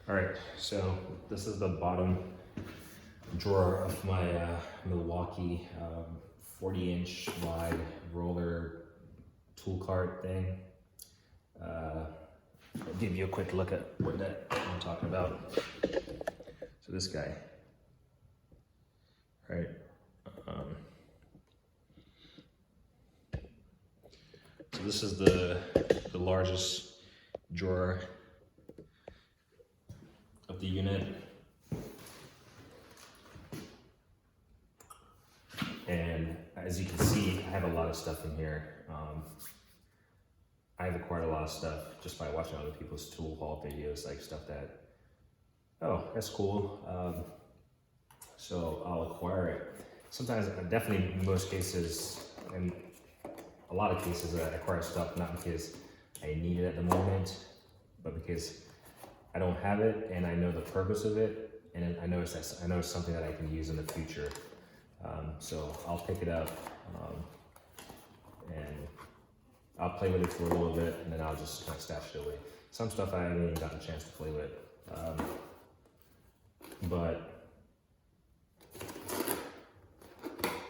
All right, so this is the bottom drawer of my Milwaukee 40-inch wide roller tool cart thing. I'll give you a quick look at what I'm talking about. So this guy, right? So this is the largest drawer of the unit. And as you can see, I have a lot of stuff in here. I've acquired a lot of stuff just by watching other people's tool haul videos, like stuff that, oh, that's cool. So I'll acquire it. Sometimes, definitely in most cases, and a lot of cases, I acquire stuff not because I need it at the moment, but because I don't have it and I know the purpose of it, and I know it's something that I can use in the future. So I'll pick it up and I'll play with it for a little bit, and then I'll just kind of stash it away. Some stuff I haven't even gotten a chance to play with, but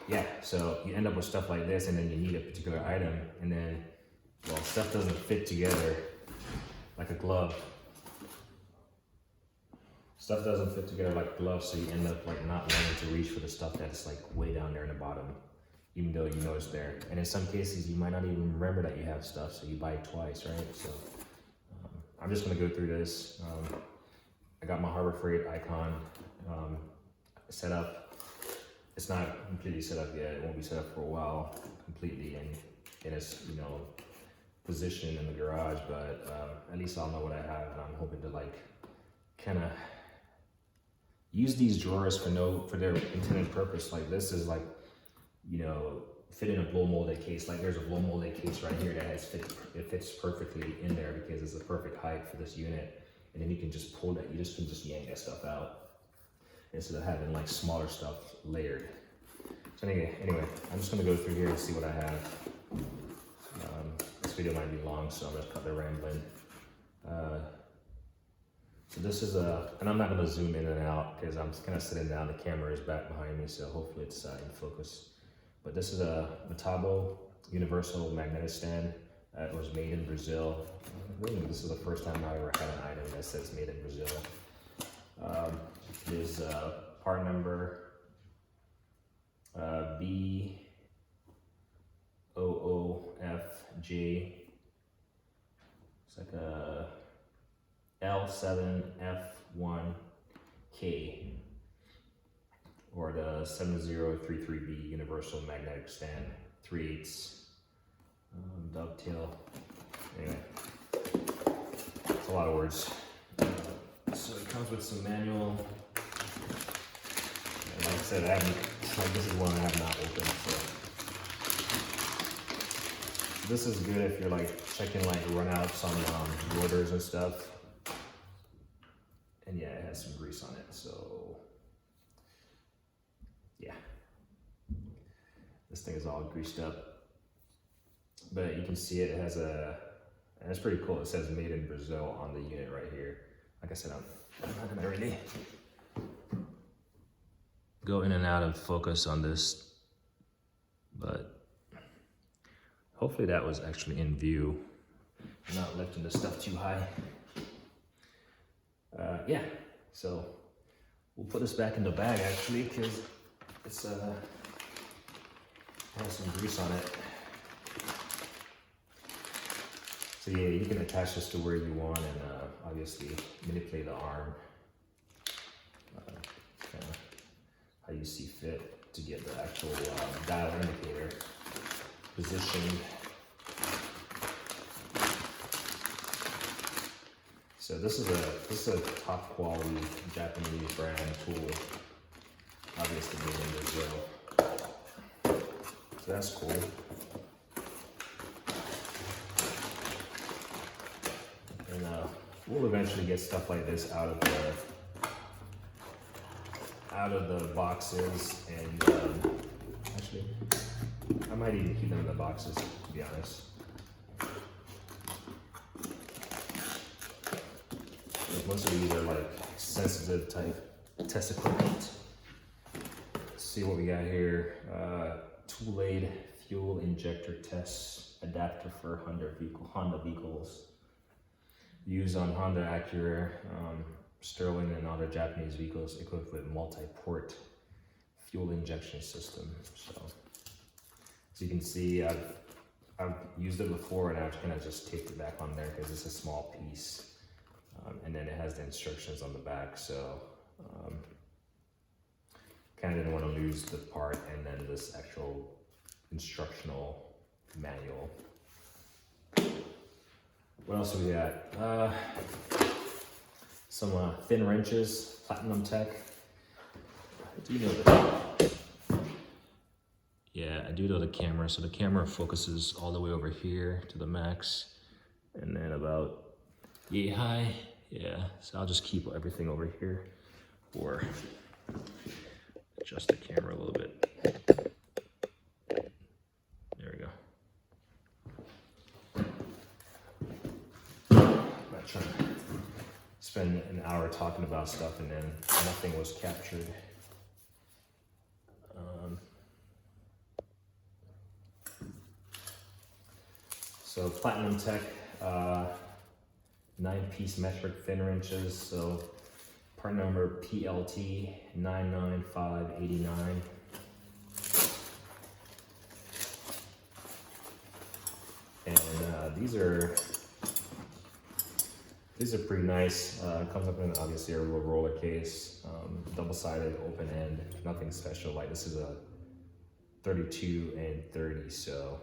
yeah. So you end up with stuff like this, and then you need a particular item, and then, well, stuff doesn't fit together like a glove. Stuff doesn't fit together like gloves, so you end up like not wanting to reach for the stuff that's like way down there in the bottom, even though you know it's there. And in some cases, you might not even remember that you have stuff, so you buy it twice, right? So I'm just gonna go through this. I got my Harbor Freight Icon set up. It's not completely set up yet. It won't be set up for a while completely, and it's, you know, positioned in the garage, but at least I'll know what I have, and I'm hoping to like kind of use these drawers for their intended purpose. Like this is like, you know, fit in a blow molded case. Like there's a blow molded case right here that it fits perfectly in there because it's the perfect height for this unit. And then you can just pull that, you just can just yank that stuff out instead of having like smaller stuff layered. So anyway, I'm just gonna go through here and see what I have. This video might be long, so I'm gonna cut the rambling. So this is and I'm not gonna zoom in and out because I'm kind of sitting down, the camera is back behind me, so hopefully it's in focus. But this is a Metabo universal magnetic stand. It was made in Brazil. Really, this is the first time I ever had an item that says made in Brazil. There's part number B00FJ. It's like a L7F1K, or the 7033B universal magnetic stand, 3/8 dovetail. Anyway, it's a lot of words. So it comes with some manual. And like I said, this is one I have not opened. So this is good if you're like checking like runouts on rotors and stuff. And yeah, it has some grease on it, so yeah. This thing is all greased up. But you can see it has and it's pretty cool. It says made in Brazil on the unit right here. Like I said, I'm not gonna really go in and out of focus on this, but hopefully that was actually in view. I'm not lifting the stuff too high. Yeah, so we'll put this back in the bag actually, because it's has some grease on it. So yeah, you can attach this to where you want, and obviously manipulate the arm kind of how you see fit to get the actual dial indicator positioned. So this is a top quality Japanese brand tool, obviously made in Brazil. So that's cool. And we'll eventually get stuff like this out of the boxes, and actually, I might even keep them in the boxes, to be honest. most of these are like sensitive type test equipment. Let's see what we got here. Tool aid fuel injector test adapter for Honda vehicles. Used on Honda, Acura, Sterling, and other Japanese vehicles equipped with multi-port fuel injection system. So, as you can see, I've used it before, and I've kind of just taped it back on there because it's a small piece, and then it has the instructions on the back. So, kind of didn't want to lose the part and then this actual instructional manual. What else do we got? Some thin wrenches, Platinum Tech. I do know that. Yeah, I do know the camera. So the camera focuses all the way over here to the max, and then about yay high. Yeah, so I'll just keep everything over here, or adjust the camera a little bit. There we go. Trying to spend an hour talking about stuff and then nothing was captured. So Platinum Tech, 9-piece metric thin wrenches. So part number PLT 99589. And these are pretty nice. Comes up in obviously a real roller case, double-sided, open end, nothing special. Like this is a 32 and 30, so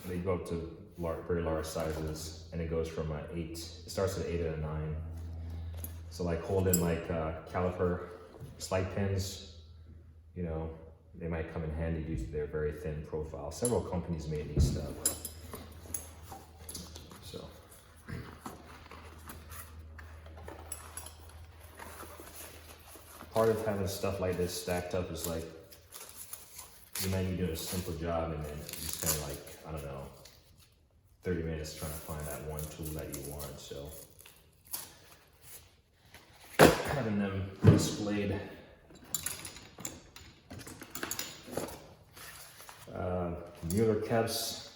they go up to very large sizes, and it goes from an 8. It starts at 8 and a 9. So like holding like caliper slide pins, you know, they might come in handy due to their very thin profile. Several companies made these stuff. Part of having stuff like this stacked up is like, you might be doing a simple job and then you spend like, I don't know, 30 minutes trying to find that one tool that you want. So having them displayed. Mueller caps,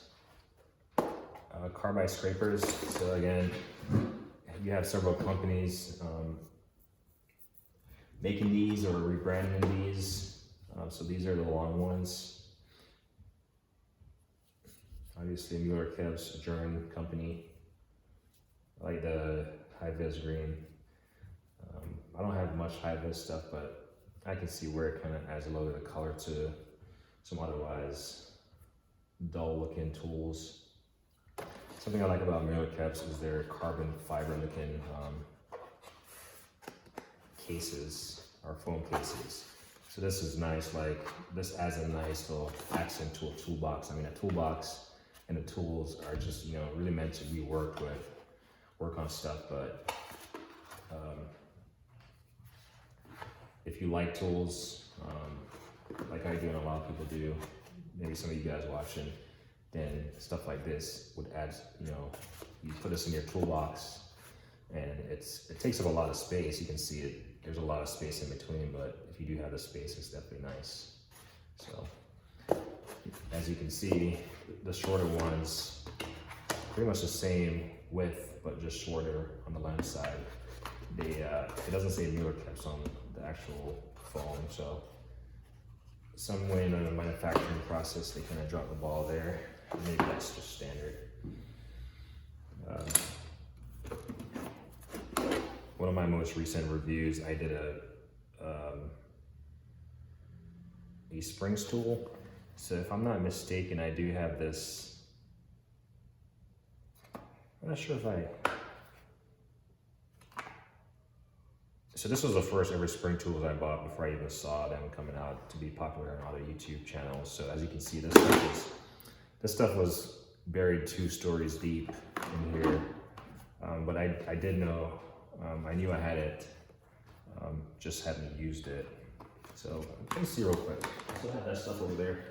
Carbide scrapers. So again, you have several companies making these or rebranding these. So these are the long ones. Obviously Mueller caps, a German company. I like the high-vis green. I don't have much high-vis stuff, but I can see where it kind of adds a little bit of color to some otherwise dull-looking tools. Something I like about Mueller caps is their carbon fiber-looking cases or foam cases. So this is nice. Like this adds a nice little accent to a toolbox. I mean, a toolbox and the tools are just, you know, really meant to be worked with, work on stuff. But if you like tools, like I do and a lot of people do, maybe some of you guys watching, then stuff like this would add, you know, you put this in your toolbox and it takes up a lot of space. You can see it, there's a lot of space in between, but if you do have the space, it's definitely nice. So as you can see, the shorter ones, pretty much the same width, but just shorter on the lens side. It doesn't say Mueller caps on the actual foam, so some way in the manufacturing process, they kind of drop the ball there. Maybe that's just standard. One of my most recent reviews, I did a springs tool. So if I'm not mistaken, I do have this. I'm not sure if so this was the first ever spring tools I bought before I even saw them coming out to be popular on other YouTube channels. So as you can see, this stuff was buried 2 stories deep in here. But I did know, I knew I had it, just hadn't used it. So let me see real quick. I still have that stuff over there.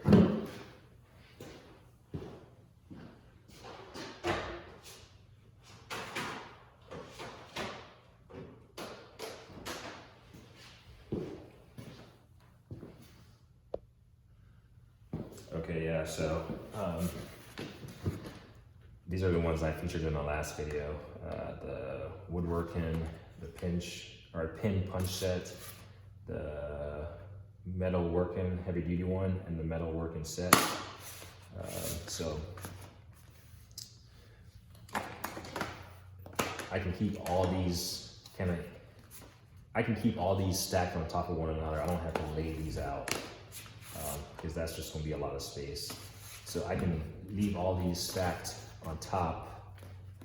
Okay, yeah, so these are the ones I featured in the last video. The woodworking, the pin punch set, the metal working heavy duty one, and the metal working set. So I can keep all these stacked on top of one another. I don't have to lay these out because that's just gonna be a lot of space. So I can leave all these stacked on top,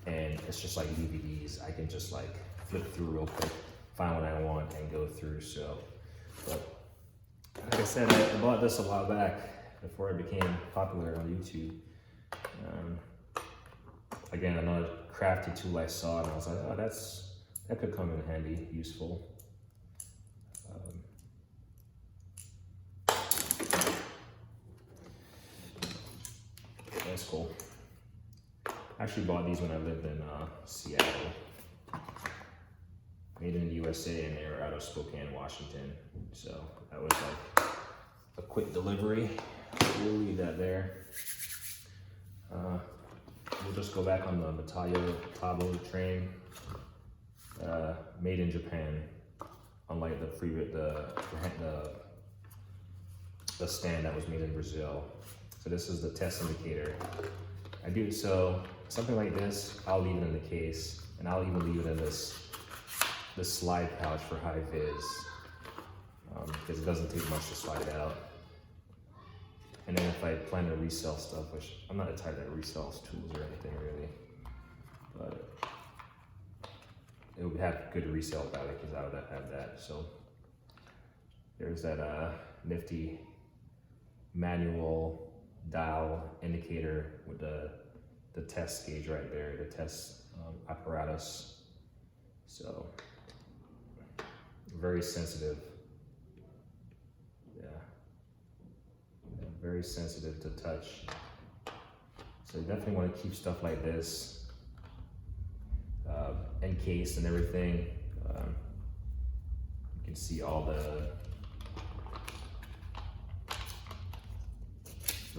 and it's just like DVDs. I can just like flip through real quick, find what I want, and go through. So, but like I said, I bought this a while back before it became popular on YouTube. Again, another crafty tool I saw, and I was like, oh, that could come in handy, useful. That's cool. I actually bought these when I lived in Seattle. Made in the USA, and they were out of Spokane, Washington. So that was like a quick delivery. We'll leave that there. We'll just go back on the Metabo train. Made in Japan, unlike the stand that was made in Brazil. So this is the test indicator. So something like this, I'll leave it in the case, and I'll even leave it in this slide pouch for high vis, because it doesn't take much to slide it out. And then if I plan to resell stuff, which I'm not the type that resells tools or anything really, but it would have good resale value because I would have that. So there's that nifty manual dial indicator with the test gauge right there, the test apparatus. So very sensitive. Yeah, very sensitive to touch. So you definitely want to keep stuff like this encased and everything. You can see all the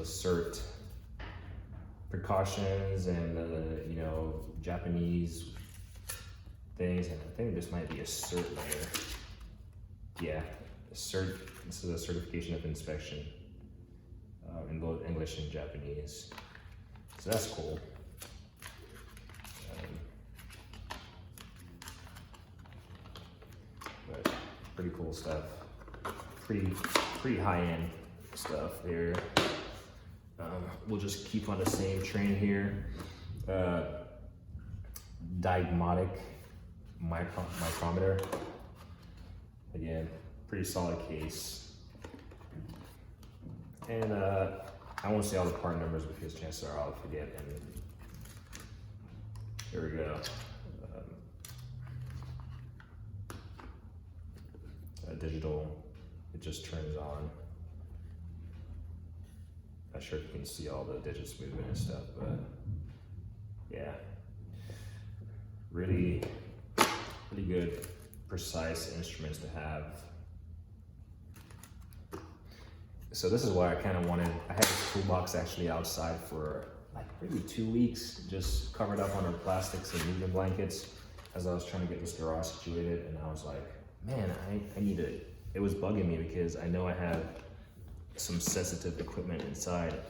cert precautions and the Japanese things, and I think this might be a cert layer. Yeah, a cert. This is a certification of inspection in both English and Japanese. So that's cool. But pretty cool stuff. Pretty high-end stuff here. We'll just keep on the same train here. Diagnotic Micrometer. Again, pretty solid case. And I won't say all the part numbers because chances are I'll forget. And here we go. Digital, it just turns on. Not sure if you can see all the digits moving and stuff, but yeah, really good, precise instruments to have. So this is why I kind of wanted, I had this toolbox actually outside for like maybe 2 weeks, just covered up under plastics and moving blankets as I was trying to get this garage situated. And I was like, man, I need it. It was bugging me because I know I have some sensitive equipment inside.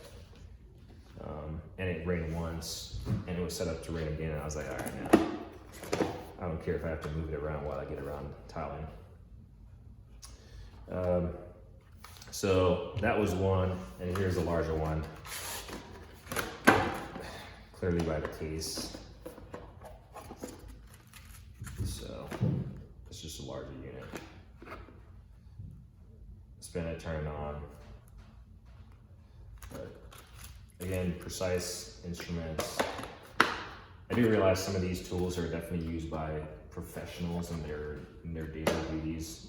And it rained once and it was set up to rain again. And I was like, all right, now I don't care if I have to move it around while I get around tiling. So that was one, and here's a larger one. Clearly by the case. So it's just a larger unit. Spin it, turn it on. But again, precise instruments. I do realize some of these tools are definitely used by professionals in their daily duties.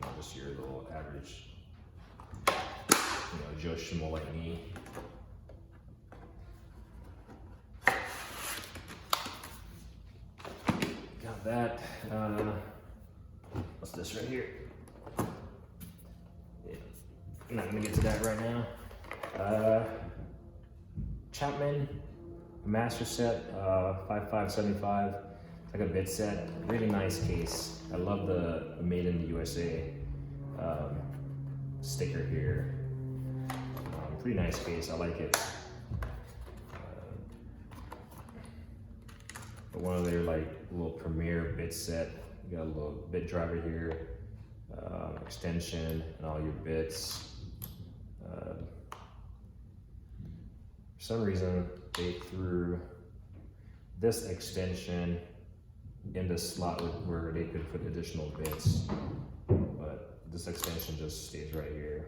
Not just your little average, Joe Schmo like me. Got that. What's this right here? Yeah. I'm not gonna get to that right now. Chapman Master Set 5575. It's like a bit set. Really nice case. I love the Made in the USA sticker here. Pretty nice case. I like it. One of their like little premier bit set. You got a little bit driver here, extension, and all your bits. For some reason, they threw this extension in the slot where they could put additional bits, but this extension just stays right here.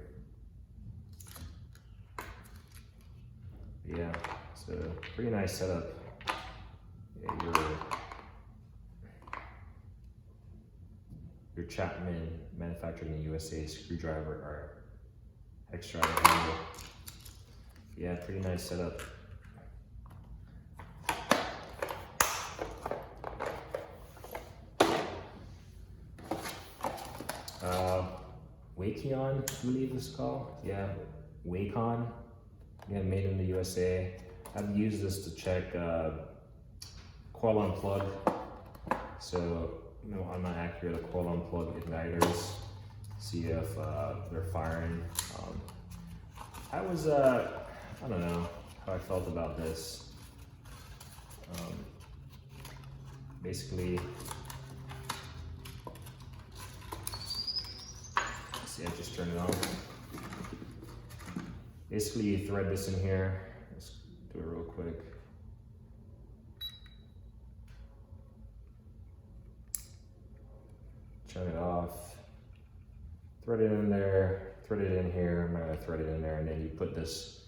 Yeah, it's a pretty nice setup. Yeah, your Chapman manufactured in the USA screwdriver or hex driver handle. Yeah, pretty nice setup. Wakeon, I believe it's called. Yeah, Wacon. Yeah, made in the USA. I've used this to check coil unplug. So, you know, I'm not accurate at coil unplug igniters. See if they're firing. I don't know how I felt about this. Basically, see, I just turned it on. Basically, you thread this in here. Let's do it real quick. Turn it off. Thread it in there. Thread it in here. I'm gonna thread it in there, and then you put this.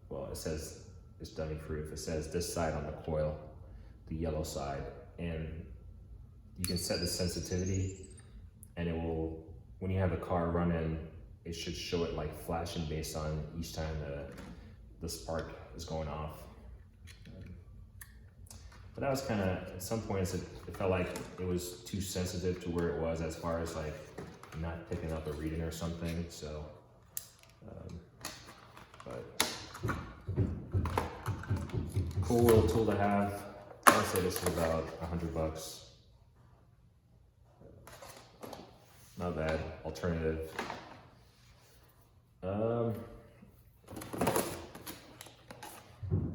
Well, it says it's dummy proof. It says this side on the coil, the yellow side, and you can set the sensitivity, and it will, when you have the car running, it should show it like flashing based on each time the spark is going off. But that was kind of, at some points it felt like it was too sensitive to where it was as far as like not picking up a reading or something. So, but cool little tool to have. I would say this is about $100. Not bad, alternative.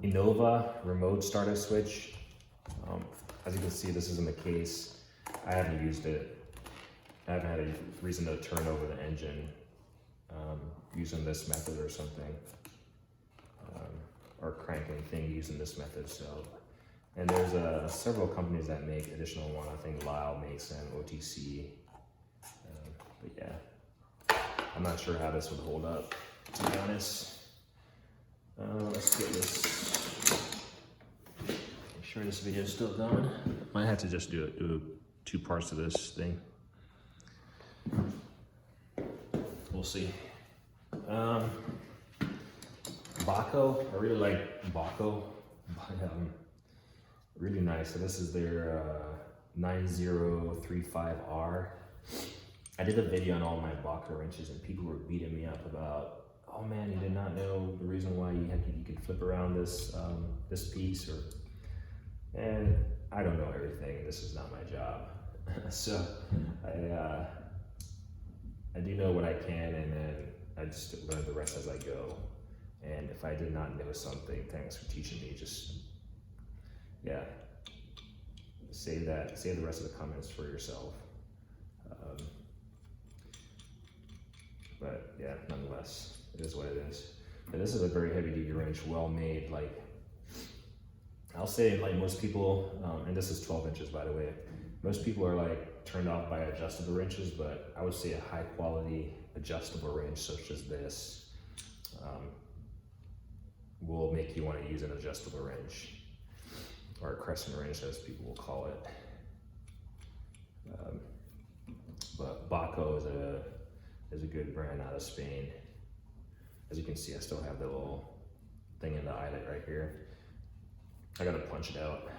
Innova remote starter switch. As you can see, this is in the case. I haven't used it. I haven't had a reason to turn over the engine using this method or something, or crank anything using this method. So, and there's several companies that make additional one. I think Lyle makes them, OTC. But yeah, I'm not sure how this would hold up, to be honest. Let's get this. Make sure this video is still going. Might have to just do two parts of this thing. We'll see. Baco, I really like Baco. Really nice. So this is their 9035R. I did a video on all my Baco wrenches, and people were beating me up about, oh man, you did not know the reason why you could flip around this this piece, and I don't know everything. This is not my job. So I do know what I can, and then I just learn the rest as I go. And if I did not know something, thanks for teaching me. Just, yeah, save the rest of the comments for yourself. But yeah, nonetheless, it is what it is. But this is a very heavy duty wrench, well made. Like, I'll say, like most people, and this is 12 inches by the way, most people are like turned off by adjustable wrenches, but I would say a high quality adjustable wrench such as this will make you want to use an adjustable wrench, or a crescent wrench as people will call it. But Baco is a good brand out of Spain. As you can see, I still have the little thing in the eyelet right here. I gotta punch it out.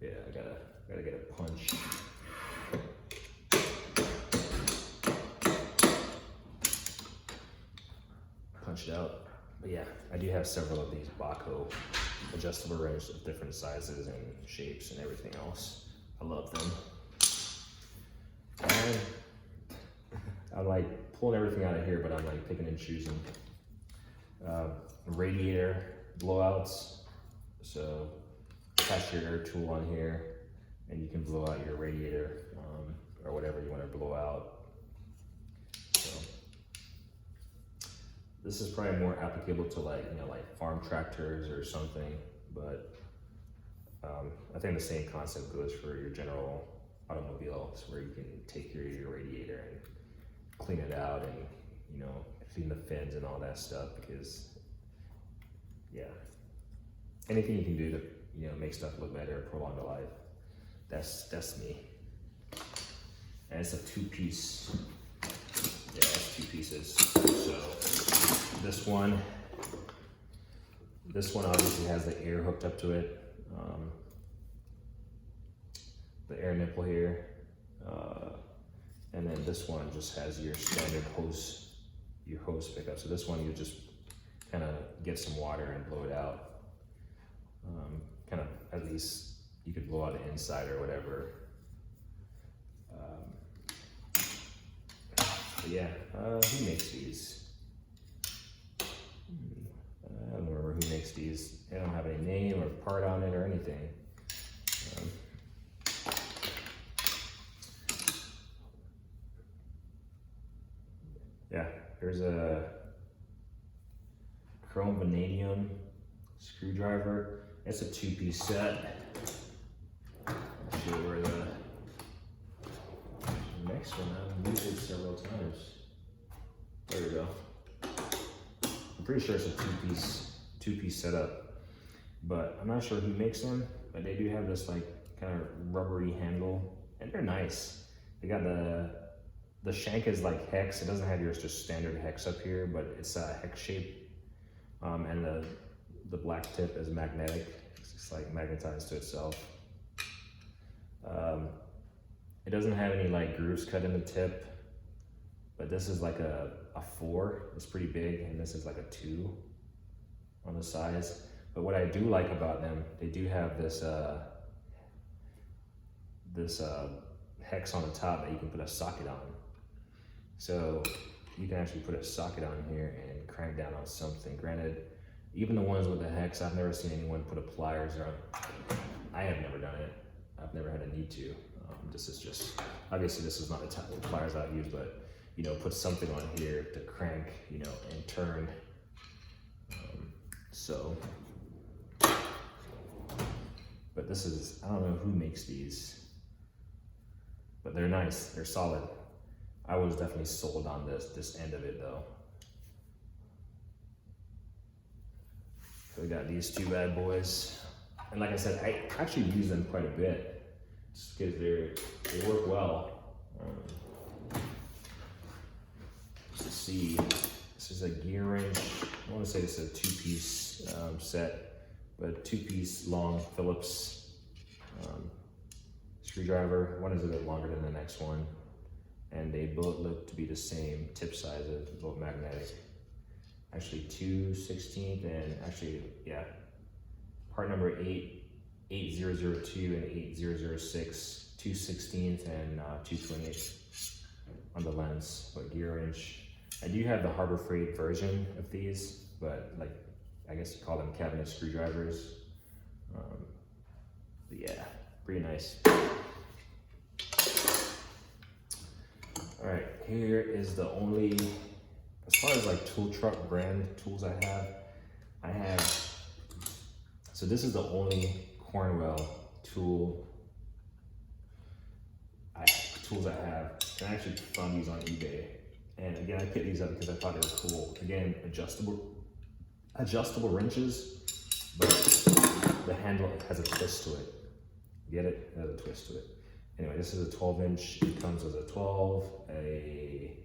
Yeah, I gotta get a punch. But yeah, I do have several of these Matco adjustable wrenches of different sizes and shapes and everything else. I love them. And I'm like pulling everything out of here, but I'm like picking and choosing. Radiator blowouts. So attach your air tool on here and you can blow out your radiator or whatever you want to blow out. So this is probably more applicable to like, you know, like farm tractors or something, but I think the same concept goes for your general automobiles, where you can take your radiator and clean it out and, you know, clean the fins and all that stuff, because yeah, anything you can do to, you know, make stuff look better, prolong the life. That's me. And it's a two-piece. Yeah, it's 2 pieces. So this one obviously has the air hooked up to it. The air nipple here. And then this one just has your standard hose, your hose pickup. So this one you just kind of get some water and blow it out. Kind of, at least you could blow out the inside or whatever. But yeah, who makes these? I don't remember who makes these. They don't have any name or part on it or anything. Yeah, here's a chrome vanadium screwdriver. It's a 2-piece set. I'll show you where the next one, I've used it several times. There we go. I'm pretty sure it's a two-piece setup, but I'm not sure who makes them, but they do have this like kind of rubbery handle, and they're nice. They got the shank is like hex. It doesn't have your just standard hex up here, but it's a hex shape, and the black tip is magnetic. It's just like magnetized to itself. It doesn't have any like grooves cut in the tip, but this is like a 4. It's pretty big, and this is like a 2 on the sides. But what I do like about them, they do have this hex on the top that you can put a socket on. So you can actually put a socket on here and crank down on something. Granted, even the ones with the hex, I've never seen anyone put a pliers on. I have never done it. I've never had a need to. This is just, obviously this is not the type of pliers I use, but you know, put something on here to crank, you know, and turn. But this is, I don't know who makes these, but they're nice, they're solid. I was definitely sold on this end of it though. So we got these 2 bad boys. And like I said, I actually use them quite a bit, just because they work well. Let's see, this is a gear wrench. I want to say this is a 2-piece set, but 2-piece long Phillips screwdriver. One is a bit longer than the next one, and they both look to be the same tip sizes, both magnetic. Actually 2/16 and actually, yeah, part number 8002 and 8006, 2/16 and 2/28 on the lens, but gear wrench. I do have the Harbor Freight version of these, but like, I guess you call them cabinet screwdrivers. But yeah, pretty nice. All right, here is the only, as far as like tool truck brand tools I have, so this is the only Cornwell tools I have. And I actually found these on eBay. And again, I picked these up because I thought they were cool. Again, adjustable wrenches, but the handle has a twist to it. Get it? It has a twist to it. Anyway, this is a 12-inch. It comes with a 12, a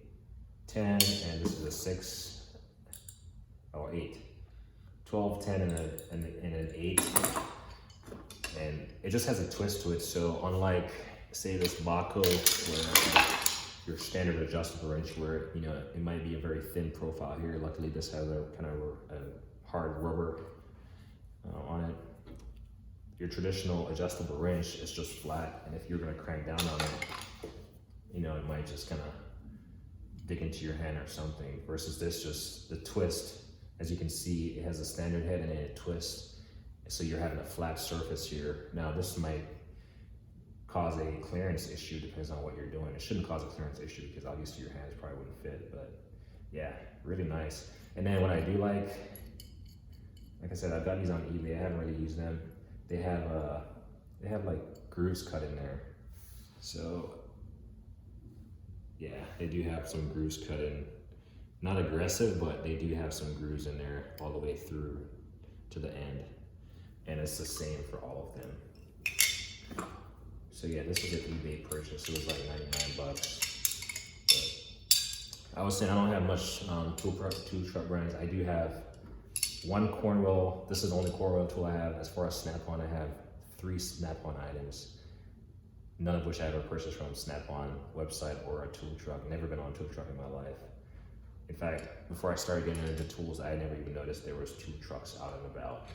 10, and this is a 6, or 8. 12, 10, and an 8. And it just has a twist to it. So unlike, say, this Matco, where your standard adjustable wrench where, you know, it might be a very thin profile here. Luckily this has a kind of a hard rubber on it. Your traditional adjustable wrench is just flat, and if you're gonna crank down on it, you know, it might just kind of dig into your hand or something, versus this, just the twist, as you can see, it has a standard head and then it twists. So you're having a flat surface here. Now this might cause a clearance issue, depends on what you're doing. It shouldn't cause a clearance issue because obviously your hands probably wouldn't fit, but yeah, really nice. And then what I do like I said, I've got these on eBay. I haven't really used them. They have like grooves cut in there. So yeah, they do have some grooves cut in. Not aggressive, but they do have some grooves in there all the way through to the end. And it's the same for all of them. So yeah, this was an eBay purchase. It was like 99 bucks. But I was saying I don't have much tool truck brands. I do have one Cornwell. This is the only Cornwell tool I have. As far as Snap-on, I have 3 Snap-on items, none of which I ever purchased from Snap-on website or a tool truck. Never been on a tool truck in my life. In fact, before I started getting into tools, I never even noticed there was tool trucks out and about.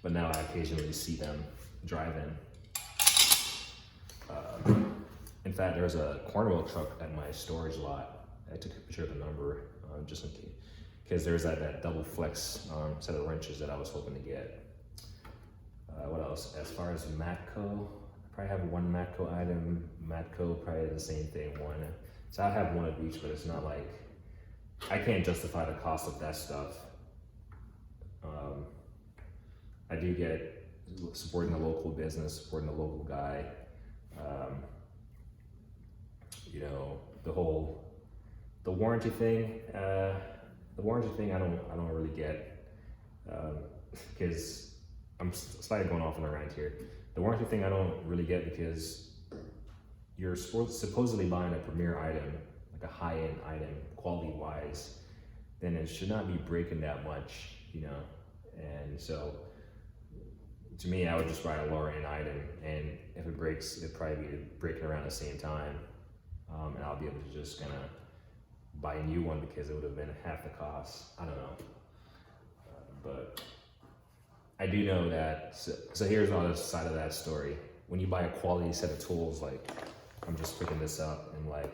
But now I occasionally see them driving. In fact, there's a Cornwell truck at my storage lot. I took a picture of the number just in case, because there's that double flex set of wrenches that I was hoping to get. What else? As far as Matco, I probably have one Matco item. Matco probably the same thing, one. So I have one of each, but it's not like, I can't justify the cost of that stuff. I do get supporting the local business, supporting the local guy. You know, the warranty thing. The warranty thing I don't really get, because I'm slightly going off on a rant here. The warranty thing I don't really get because you're supposedly buying a premier item, like a high-end item, quality-wise, then it should not be breaking that much, you know. And so, to me, I would just buy a lower-end item, and if it breaks, it'd probably be breaking around the same time, and I'll be able to just kind of buy a new one because it would have been half the cost. I don't know, but I do know that. So here's the other side of that story. When you buy a quality set of tools, like I'm just picking this up, and like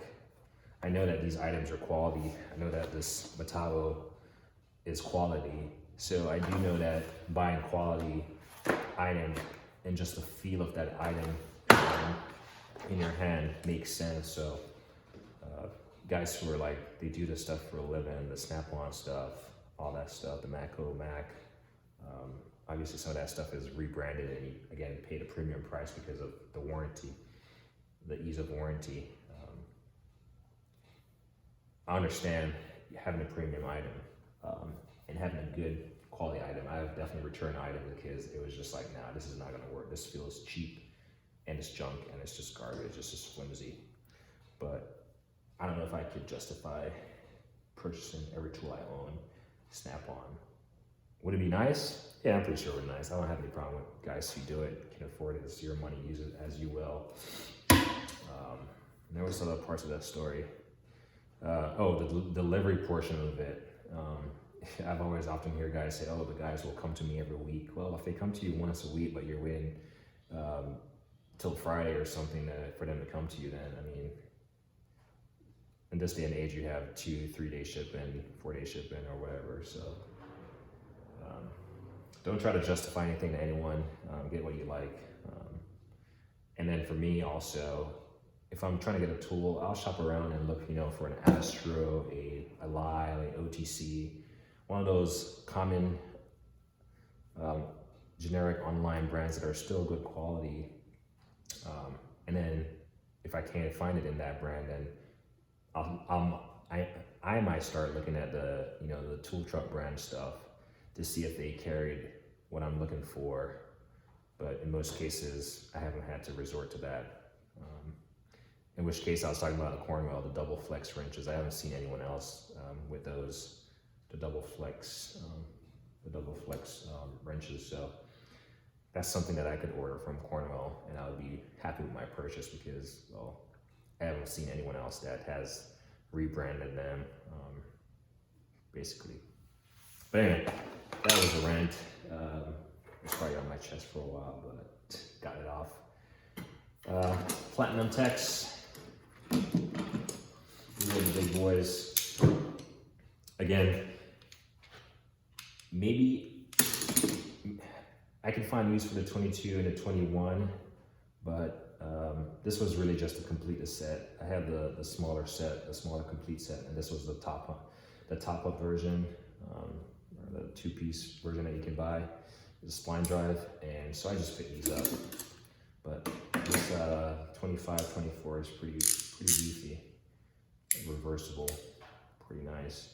I know that these items are quality. I know that this Metabo is quality. So I do know that buying quality item and just the feel of that item in your hand makes sense. So guys who are like, they do this stuff for a living, the Snap-on stuff, all that stuff, the Matco, Mac, obviously some of that stuff is rebranded and you, again, paid a premium price because of the warranty, the ease of warranty. I understand having a premium item and having a good quality item. I've definitely returned items because it was just like, nah, this is not gonna work. This feels cheap and it's junk and it's just garbage, it's just flimsy. But I don't know if I could justify purchasing every tool I own Snap-on. Would it be nice? Yeah, I'm pretty sure it would be nice. I don't have any problem with guys who do it, can afford it, it's your money, use it as you will. There was other parts of that story. The delivery portion of it. I've always often hear guys say, oh, the guys will come to me every week. Well, if they come to you once a week, but you're waiting till Friday or something for them to come to you, then, I mean, in this day and age, you have 2-3 day shipping, 4-day shipping, or whatever. So don't try to justify anything to anyone. Get what you like. And then for me also, if I'm trying to get a tool, I'll shop around and look, you know, for an Astro, a Lyle, an OTC, one of those common generic online brands that are still good quality. And then if I can't find it in that brand, then I might start looking at the tool truck brand stuff to see if they carried what I'm looking for. But in most cases, I haven't had to resort to that. In which case, I was talking about the Cornwell, the double flex wrenches. I haven't seen anyone else with those, the double flex wrenches. So that's something that I could order from Cornwell, and I would be happy with my purchase because, well, I haven't seen anyone else that has rebranded them, basically. But anyway, that was a rant. It's probably on my chest for a while, but got it off. Platinum Techs. These are the big boys. Again, maybe I can find use for the 22 and the 21, but this was really just to complete the set. I have the smaller set, the smaller complete set, and this was the top up version, or the two-piece version that you can buy. The spline drive, and so I just picked these up. But this 25, 24 is pretty beefy, reversible, pretty nice.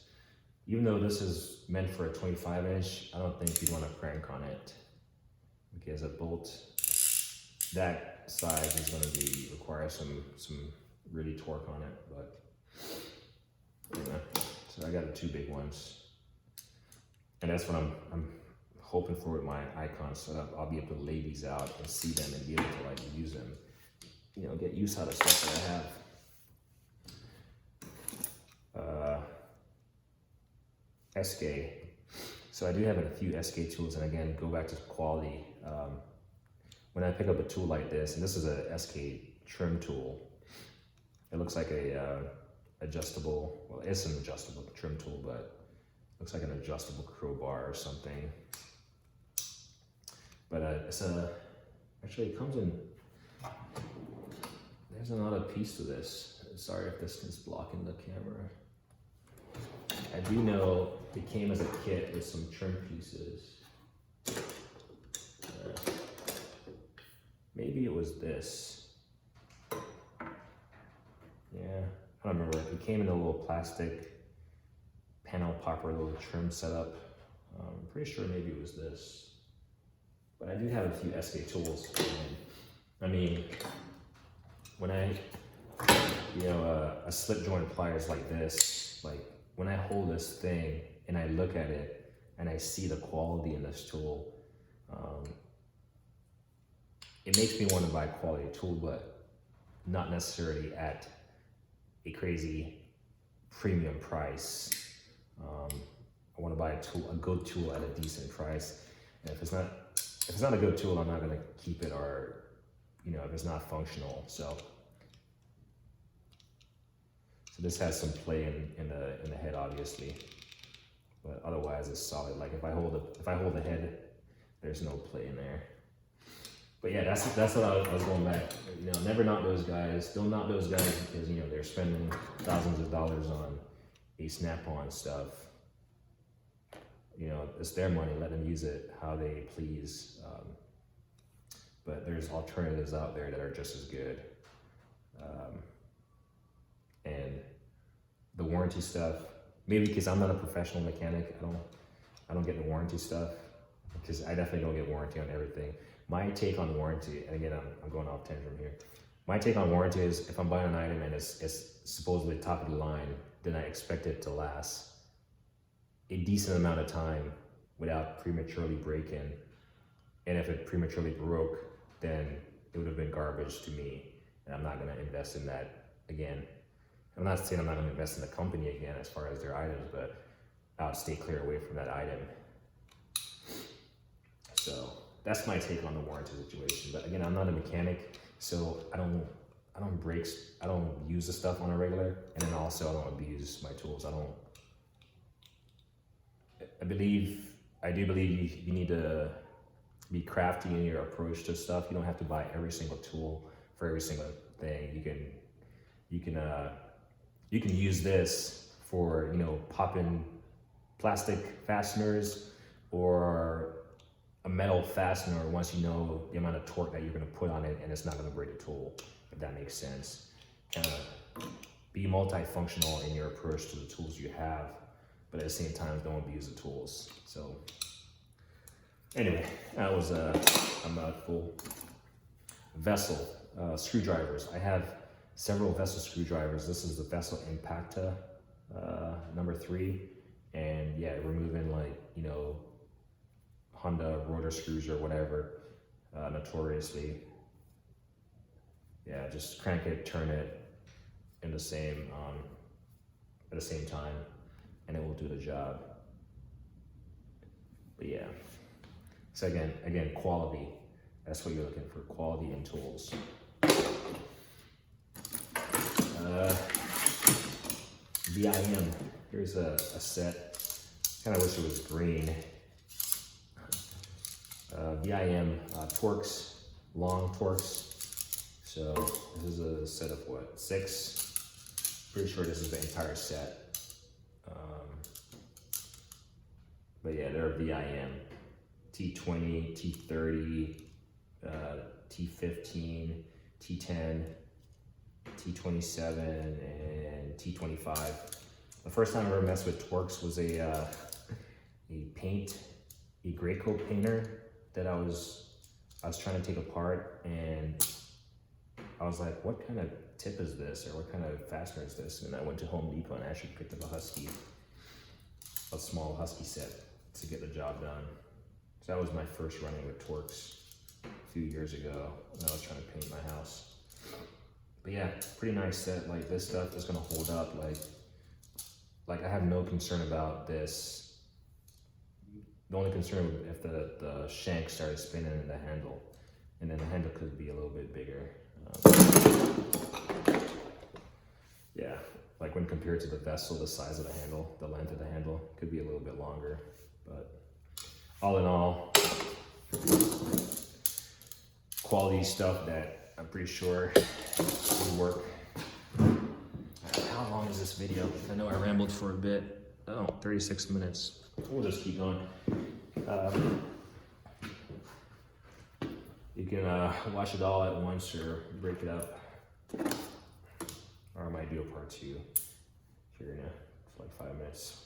Even though this is meant for a 25 inch, I don't think you'd want to crank on it, because a bolt that size is going to require some really torque on it. But anyway, so I got the two big ones, and that's what I'm hoping for with my icons set up. I'll be able to lay these out and see them and be able to like use them, you know, get use out of stuff that I have. SK. So I do have a few SK tools, and again, go back to quality. When I pick up a tool like this, and this is a SK trim tool, it looks like a adjustable, well, it's an adjustable trim tool, but looks like an adjustable crowbar or something. But it's actually it comes in, there's another piece to this. Sorry if this is blocking the camera. I do know it came as a kit with some trim pieces. Maybe it was this. Yeah, I don't remember. It came in a little plastic panel popper, little trim setup. I'm pretty sure maybe it was this. But I do have a few SK tools. I mean, when I, you know, a slip joint pliers like this, like when I hold this thing and I look at it and I see the quality in this tool, it makes me want to buy a quality tool, but not necessarily at a crazy premium price. I want to buy a good tool at a decent price, and if it's not a good tool, I'm not going to keep it, or, you know, if it's not functional. So this has some play in the head, obviously, but otherwise it's solid. Like if I hold the head, there's no play in there. But yeah, that's what I was going back. You know, never knock those guys. Don't knock those guys because, you know, they're spending thousands of dollars on a snap-on stuff. You know, it's their money. Let them use it how they please. But there's alternatives out there that are just as good. And the warranty stuff, maybe because I'm not a professional mechanic, I don't get the warranty stuff, because I definitely don't get warranty on everything. My take on warranty, and again, I'm going off tangent here. My take on warranty is if I'm buying an item and it's supposedly top of the line, then I expect it to last a decent amount of time without prematurely breaking. And if it prematurely broke, then it would have been garbage to me, and I'm not going to invest in that again. I'm not saying I'm not going to invest in the company again as far as their items, but I'll stay clear away from that item. So that's my take on the warranty situation. But again, I'm not a mechanic, so I don't use the stuff on a regular, and then also I don't abuse my tools. I do believe you need to be crafty in your approach to stuff. You don't have to buy every single tool for every single thing. You can use this for, you know, popping plastic fasteners, or a metal fastener once you know the amount of torque that you're going to put on it and it's not going to break the tool, if that makes sense. Kind of be multifunctional in your approach to the tools you have, but at the same time, don't abuse the tools. So anyway, that was a mouthful. Vessel screwdrivers. I have several vessel screwdrivers. This is the Vessel Impacta number 3, and yeah, removing, like, you know, Honda rotor screws or whatever, notoriously. Yeah, just crank it, turn it, in the same at the same time, and it will do the job. But yeah, so again, quality. That's what you're looking for, quality in tools. VIM. Here's a set. Kind of wish it was green. VIM Torx, long Torx. So this is a set of what, 6? Pretty sure this is the entire set. But yeah, they're VIM. T20, T30, T15, T10, T27, and T25. The first time I ever messed with Torx was a gray coat painter that I was trying to take apart, and I was like, what kind of tip is this, or what kind of fastener is this? And I went to Home Depot and actually picked up a small Husky set to get the job done. So that was my first running with Torx a few years ago when I was trying to paint my house. But yeah, pretty nice set. Like, this stuff is gonna hold up. Like I have no concern about this. The only concern would be if the shank started spinning in the handle, and then the handle could be a little bit bigger. Yeah, like when compared to the vessel, the size of the handle, the length of the handle could be a little bit longer. But all in all, quality stuff that I'm pretty sure would work. How long is this video? I know I rambled for a bit. Oh, 36 minutes. We'll just keep going. You can watch it all at once or break it up. Or I might do a part 2 here in like 5 minutes.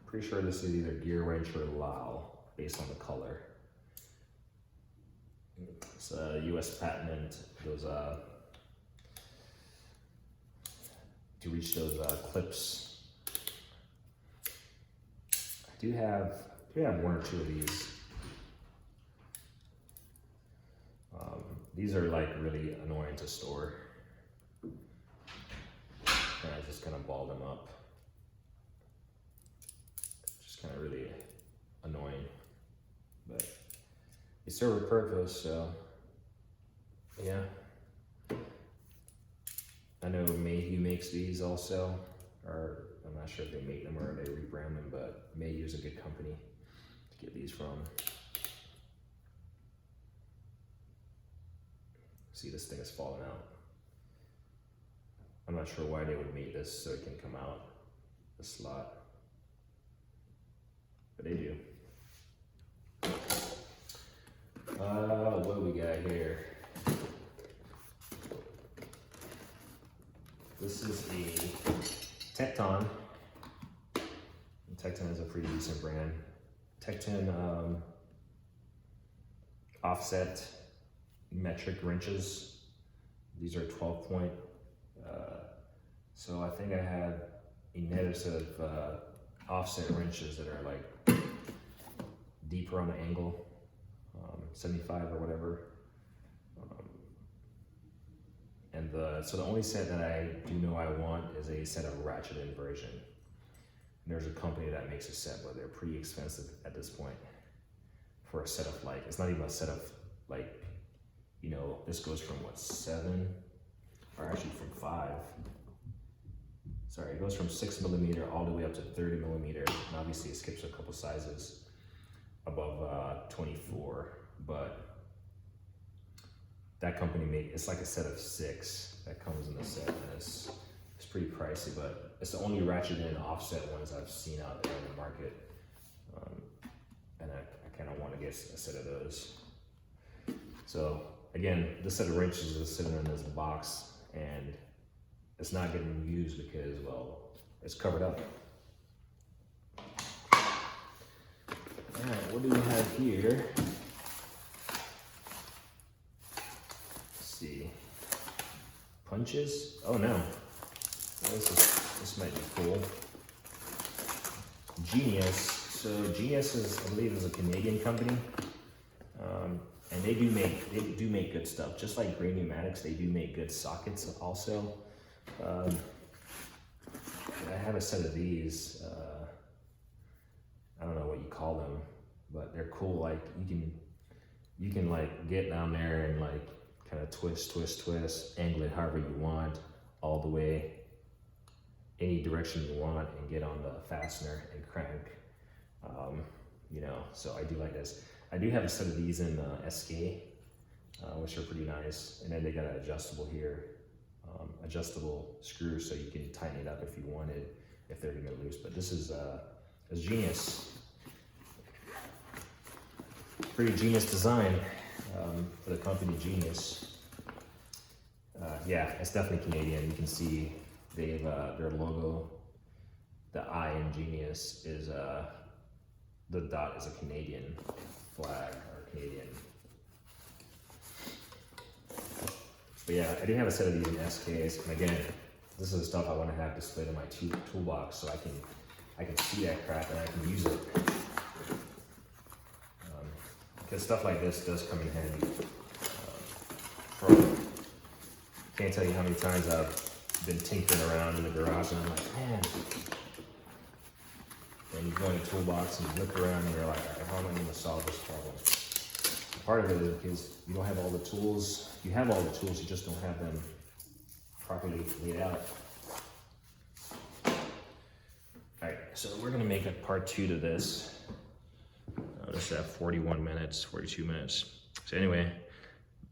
Pretty sure this is either gear wrench or Lao based on the color. It's a US patent. Those to reach those clips. I do have 1 or 2 of these. These are like really annoying to store. And I just kind of ball them up. Just kind of really annoying. But they serve a purpose, so yeah. I know Mayhew makes these also, or I'm not sure if they make them or they rebrand them, but Mayhew is a good company to get these from. See, this thing is falling out. I'm not sure why they would make this so it can come out the slot, but they do. What do we got here? This is a Tecton. Tecton is a pretty decent brand. Tecton offset metric wrenches. These are 12 point. So I think I had another set of offset wrenches that are like deeper on the angle, 75 or whatever. And so the only set that I do know I want is a set of ratcheted version. And there's a company that makes a set, but they're pretty expensive at this point for a set of like, it's not even a set of like, you know, this goes from what, 7, or actually from 5. Sorry, it goes from 6mm all the way up to 30mm. And obviously it skips a couple sizes above 24, but that company it's like a set of 6 that comes in the set, and it's pretty pricey, but it's the only ratchet and offset ones I've seen out there in the market. And I kind of want to get a set of those. So again, this set of wrenches is sitting in this box, and it's not getting used because, well, it's covered up. All right, what do we have here? Let's see. Punches? Oh no. This might be cool. Genius. So Genius is, I believe, is a Canadian company. And they do make good stuff. Just like Green Pneumatics, they do make good sockets also. I have a set of these. I don't know what you call them, but they're cool. Like you can like get down there and like kind of twist, angle it however you want, all the way, any direction you want, and get on the fastener and crank. You know, so I do like this. I do have a set of these in SK, which are pretty nice. And then they got an adjustable here, adjustable screw, so you can tighten it up if you wanted, if they're gonna get loose. But this is a genius, pretty genius design for the company Genius. Yeah, it's definitely Canadian. You can see they've their logo, the I in Genius is the dot is a Canadian flag or Canadian. But yeah, I do have a set of these in SKs, and again, this is the stuff I want to have displayed in my toolbox, so I can see that crap and I can use it. Because stuff like this does come in handy. Can't tell you how many times I've been tinkering around in the garage and I'm like, man. And you go in the toolbox and you look around and you're like, all right, how am I going to solve this problem? Part of it is because you don't have all the tools. You have all the tools, you just don't have them properly laid out. All right, so we're going to make a part 2 to this. This is at 41 minutes, 42 minutes. So anyway,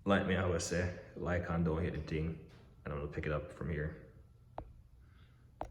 like me, I would say, like on don't hit the thing, and I'm gonna pick it up from here.